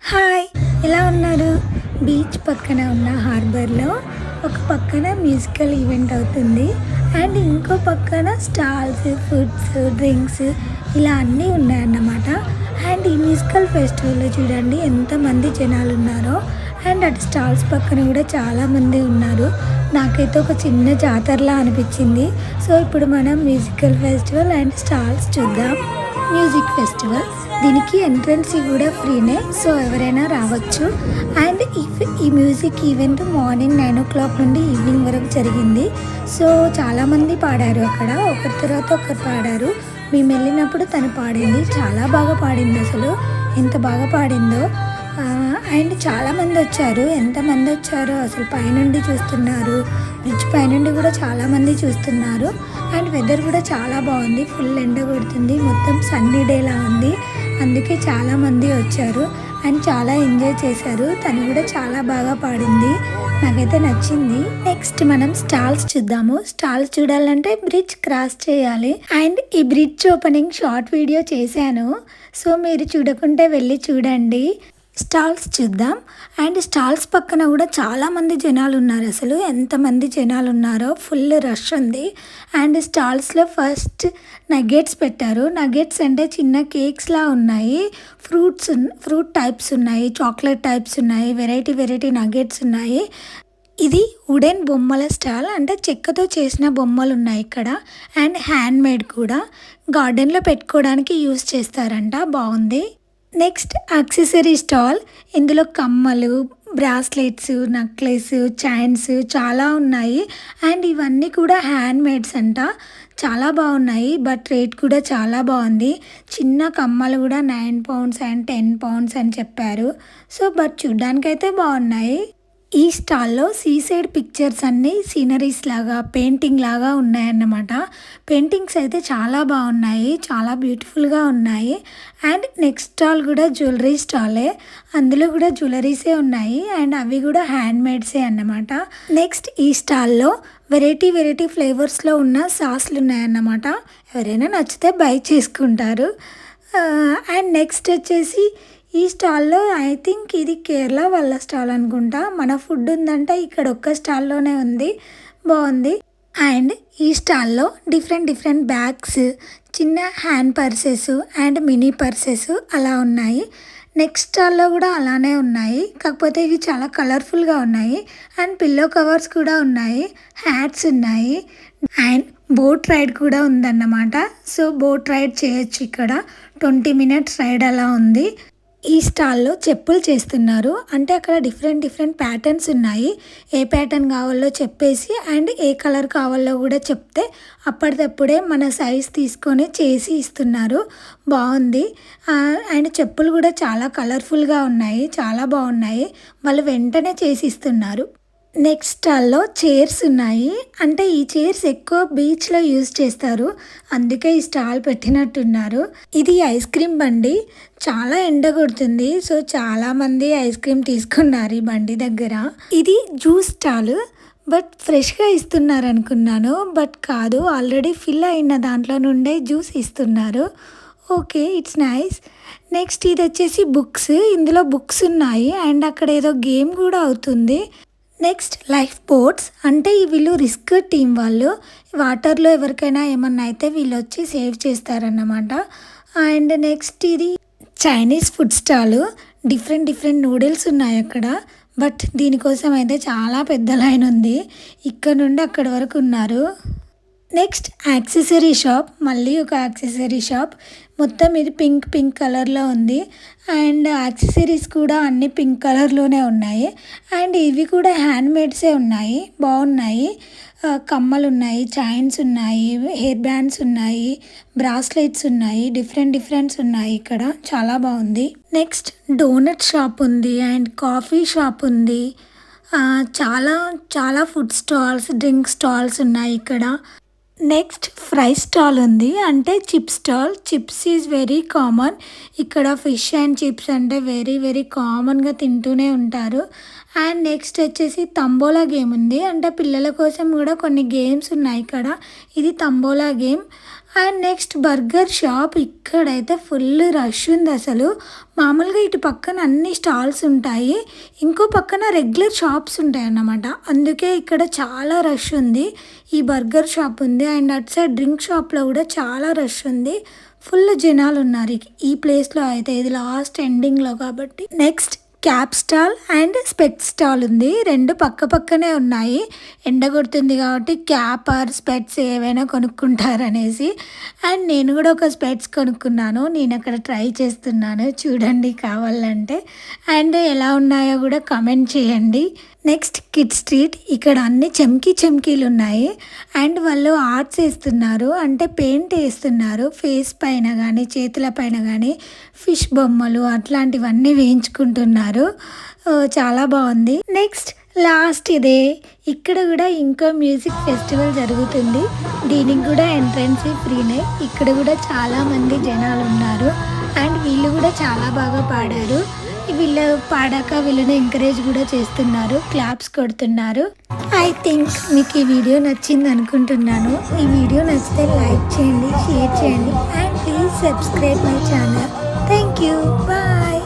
Hi! ఎలా ఉన్నారు? Beach పక్కన ఉన్న హార్బర్‌లో ఒక పక్కన మ్యూజికల్ ఈవెంట్ అవుతుంది. అండ్ ఇంకో పక్కన స్టాల్స్, ఫుడ్స్, డ్రింక్స్ ఇలా అన్నీ ఉన్నాయన్నమాట. అండ్ ఈ మ్యూజికల్ ఫెస్టివల్‌లో చూడండి ఎంతమంది జనాలున్నారో. అండ్ అటు స్టాల్స్ పక్కన కూడా చాలామంది ఉన్నారు. నాకైతే ఒక చిన్న జాతరలా అనిపించింది. సో ఇప్పుడు మనం మ్యూజికల్ ఫెస్టివల్ అండ్ స్టాల్స్ చూద్దాం. మ్యూజిక్ ఫెస్టివల్ దీనికి ఎంట్రన్స్ కూడా ఫ్రీనే, సో ఎవరైనా రావచ్చు. అండ్ ఈ మ్యూజిక్ ఈవెంట్ మార్నింగ్ 9 o'clock నుండి ఈవినింగ్ వరకు జరిగింది. సో చాలామంది పాడారు అక్కడ, ఒకరి తర్వాత ఒకరు పాడారు. మేము వెళ్ళినప్పుడు తను పాడింది, చాలా బాగా పాడింది. అసలు ఎంత బాగా పాడిందో. అండ్ చాలామంది వచ్చారు. ఎంతమంది వచ్చారో అసలు పైనుండి చూస్తున్నారు, బ్రిడ్జ్ పైనుండి కూడా చాలామంది చూస్తున్నారు. అండ్ వెదర్ కూడా చాలా బాగుంది, ఫుల్ ఎండ కొడుతుంది, మొత్తం సన్నీ డేలా ఉంది. అందుకే చాలామంది వచ్చారు అండ్ చాలా ఎంజాయ్ చేశారు. తను కూడా చాలా బాగా పాడింది, నాకైతే నచ్చింది. నెక్స్ట్ మనం స్టాల్స్ చూద్దాము. స్టాల్స్ చూడాలంటే బ్రిడ్జ్ క్రాస్ చేయాలి. అండ్ ఈ బ్రిడ్జ్ ఓపెనింగ్ షార్ట్ వీడియో చేశాను, సో మీరు చూడకుంటే వెళ్ళి చూడండి. స్టాల్స్ చూద్దాం. అండ్ స్టాల్స్ పక్కన కూడా చాలామంది జనాలు ఉన్నారు. అసలు ఎంతమంది జనాలు ఉన్నారో, ఫుల్ రష్ ఉంది. అండ్ స్టాల్స్లో ఫస్ట్ నగెట్స్ పెట్టారు. నగెట్స్ అంటే చిన్న కేక్స్లా ఉన్నాయి. ఫ్రూట్ టైప్స్ ఉన్నాయి, చాక్లెట్ టైప్స్ ఉన్నాయి, వెరైటీ నగెట్స్ ఉన్నాయి. ఇది వుడెన్ బొమ్మల స్టాల్, అంటే చెక్కతో చేసిన బొమ్మలు ఉన్నాయి ఇక్కడ. అండ్ హ్యాండ్ మేడ్ కూడా, గార్డెన్లో పెట్టుకోవడానికి యూస్ చేస్తారంట. బాగుంది. Next accessory stall. ఇందులో కమ్మలు, బ్రాస్లెట్స్, నెక్లెస్, చైన్స్ చాలా ఉన్నాయి. అండ్ ఇవన్నీ కూడా హ్యాండ్ మేడ్స్ అంట. చాలా బాగున్నాయి, బట్ రేట్ కూడా చాలా బాగుంది. చిన్న కమ్మలు కూడా 9 pounds అండ్ 10 pounds అని చెప్పారు. సో బట్ చూడ్డానికైతే బాగున్నాయి. ఈ స్టాల్లో సీసైడ్ పిక్చర్స్ అన్నీ సీనరీస్ లాగా, పెయింటింగ్ లాగా ఉన్నాయన్నమాట. పెయింటింగ్స్ అయితే చాలా బాగున్నాయి, చాలా బ్యూటిఫుల్గా ఉన్నాయి. అండ్ నెక్స్ట్ స్టాల్ కూడా జ్యువెలరీ స్టాలే, అందులో కూడా జ్యువెలరీసే ఉన్నాయి. అండ్ అవి కూడా హ్యాండ్ మేడ్సే అన్నమాట. నెక్స్ట్ ఈ స్టాల్లో వెరైటీ ఫ్లేవర్స్లో ఉన్న సాస్లు ఉన్నాయన్నమాట. ఎవరైనా నచ్చితే బై చేసుకుంటారు. అండ్ నెక్స్ట్ వచ్చేసి ఈ స్టాల్లో ఐ థింక్ ఇది కేరళ వాళ్ళ స్టాల్ అనుకుంటా. మన ఫుడ్ ఉందంటే ఇక్కడ ఒక్క స్టాల్లోనే ఉంది, బాగుంది. అండ్ ఈ స్టాల్లో డిఫరెంట్ బ్యాగ్స్, చిన్న hand purses and mini purses అలా ఉన్నాయి. నెక్స్ట్ స్టాల్లో కూడా అలానే ఉన్నాయి, కాకపోతే ఇవి చాలా కలర్ఫుల్గా ఉన్నాయి. అండ్ పిల్లో కవర్స్ కూడా ఉన్నాయి, హ్యాట్స్ ఉన్నాయి. అండ్ బోట్ రైడ్ కూడా ఉందన్నమాట. సో బోట్ రైడ్ చేయొచ్చు ఇక్కడ, 20 minutes రైడ్ అలా ఉంది. ఈ స్టాల్లో చెప్పులు చేస్తున్నారు, అంటే అక్కడ డిఫరెంట్ ప్యాటర్న్స్ ఉన్నాయి. ఏ ప్యాటర్న్ కావాలో చెప్పేసి అండ్ ఏ కలర్ కావాలో కూడా చెప్తే అప్పటికప్పుడే మన సైజ్ తీసుకొని చేసి ఇస్తున్నారు. బాగుంది. అండ్ చెప్పులు కూడా చాలా కలర్ఫుల్గా ఉన్నాయి, చాలా బాగున్నాయి. వాళ్ళు వెంటనే చేసి ఇస్తున్నారు. నెక్స్ట్ స్టాల్లో చైర్స్ ఉన్నాయి, అంటే ఈ చైర్స్ ఎక్కువ బీచ్లో యూజ్ చేస్తారు, అందుకే ఈ స్టాల్ పెట్టినట్టున్నారు. ఇది ఐస్ క్రీమ్ బండి, చాలా ఎండ కొడుతుంది, సో చాలామంది ఐస్ క్రీమ్ తీసుకున్నారు ఈ బండి దగ్గర. ఇది జ్యూస్ స్టాల్, బట్ ఫ్రెష్గా ఇస్తున్నారు అనుకున్నాను, బట్ కాదు, ఆల్రెడీ ఫిల్ అయిన దాంట్లో నుండే జ్యూస్ ఇస్తున్నారు. Okay, it's nice. నెక్స్ట్ ఇది వచ్చేసి బుక్స్. ఇందులో బుక్స్ ఉన్నాయి అండ్ అక్కడ ఏదో గేమ్ కూడా అవుతుంది. నెక్స్ట్ లైఫ్ బోట్స్, అంటే వీళ్ళు రిస్క్ టీం వాళ్ళు. వాటర్లో ఎవరికైనా ఏమన్నా అయితే వీళ్ళు వచ్చి సేవ్ చేస్తారన్నమాట. అండ్ నెక్స్ట్ ఇది Chinese food stall. Different noodles ఉన్నాయి అక్కడ, బట్ దీనికోసం అయితే చాలా పెద్ద లైన్ ఉంది, ఇక్కడ నుండి అక్కడి వరకు ఉన్నారు. నెక్స్ట్ యాక్సెసరీ షాప్, మళ్ళీ ఒక యాక్సెసరీ షాప్. మొత్తం ఇది పింక్ కలర్లో ఉంది. అండ్ యాక్సెసరీస్ కూడా అన్ని పింక్ కలర్లోనే ఉన్నాయి. అండ్ ఇవి కూడా హ్యాండ్ మేడ్సే ఉన్నాయి, బాగున్నాయి. కమ్మలు ఉన్నాయి, చైన్స్ ఉన్నాయి, హెయిర్ బ్యాండ్స్ ఉన్నాయి, బ్రాస్లెట్స్ ఉన్నాయి, డిఫరెంట్స్ ఉన్నాయి ఇక్కడ, చాలా బాగుంది. నెక్స్ట్ డోనట్ షాప్ ఉంది అండ్ కాఫీ షాప్ ఉంది. చాలా ఫుడ్ స్టాల్స్, డ్రింక్ స్టాల్స్ ఉన్నాయి ఇక్కడ. నెక్స్ట్ ఫ్రై స్టాల్ ఉంది, అంటే chips stall. Chips is very common ఇక్కడ. ఫిష్ అండ్ చిప్స్ అంటే వెరీ కామన్గా తింటూనే ఉంటారు. అండ్ నెక్స్ట్ వచ్చేసి తంబోలా గేమ్ ఉంది, అంటే పిల్లల కోసం కూడా కొన్ని గేమ్స్ ఉన్నాయి ఇక్కడ. ఇది tambola game. And next burger shop. ఇక్కడైతే ఫుల్ రష్ ఉంది అసలు. మామూలుగా ఇటు పక్కన అన్ని స్టాల్స్ ఉంటాయి, ఇంకో పక్కన రెగ్యులర్ షాప్స్ ఉంటాయి అన్నమాట. అందుకే ఇక్కడ చాలా రష్ ఉంది. ఈ బర్గర్ షాప్ ఉంది అండ్ అటు సైడ్ డ్రింక్ షాప్లో కూడా చాలా రష్ ఉంది. ఫుల్ జనాలు ఉన్నారు ఈ ప్లేస్లో అయితే. ఇది లాస్ట్ ఎండింగ్లో కాబట్టి. Next cap stall and specs stall ఉంది. రెండు పక్క పక్కనే ఉన్నాయి. ఎండ కొడుతుంది కాబట్టి క్యాప్ ఆర్ స్పెట్స్ ఏవైనా కొనుక్కుంటారనేసి. అండ్ నేను కూడా ఒక స్పెట్స్ కొనుక్కున్నాను. నేను అక్కడ ట్రై చేస్తున్నాను, చూడండి కావాలంటే. అండ్ ఎలా ఉన్నాయో కూడా కమెంట్ చేయండి. Next kid street. ఇక్కడ అన్ని చెమ్కీలు ఉన్నాయి అండ్ వాళ్ళు ఆర్ట్స్ వేస్తున్నారు, అంటే పెయింట్ వేస్తున్నారు. ఫేస్ పైన కానీ చేతుల పైన కానీ ఫిష్ బొమ్మలు అట్లాంటివన్నీ వేయించుకుంటున్నారు. చాలా బాగుంది. నెక్స్ట్ లాస్ట్ ఇదే. ఇక్కడ కూడా ఇంకో మ్యూజిక్ ఫెస్టివల్ జరుగుతుంది. దీనికి కూడా ఎంట్రన్స్ ఫ్రీనే. ఇక్కడ కూడా చాలామంది జనాలు ఉన్నారు అండ్ వీళ్ళు కూడా చాలా బాగా పాడారు. వీళ్ళు పాడాక వీళ్ళని ఎంకరేజ్ కూడా చేస్తున్నారు, క్లాప్స్ కొడుతున్నారు. ఐ థింక్ మీకు ఈ వీడియో నచ్చింది అనుకుంటున్నాను. ఈ వీడియో నచ్చితే లైక్ చేయండి, షేర్ చేయండి and please subscribe my channel. Thank you. Bye.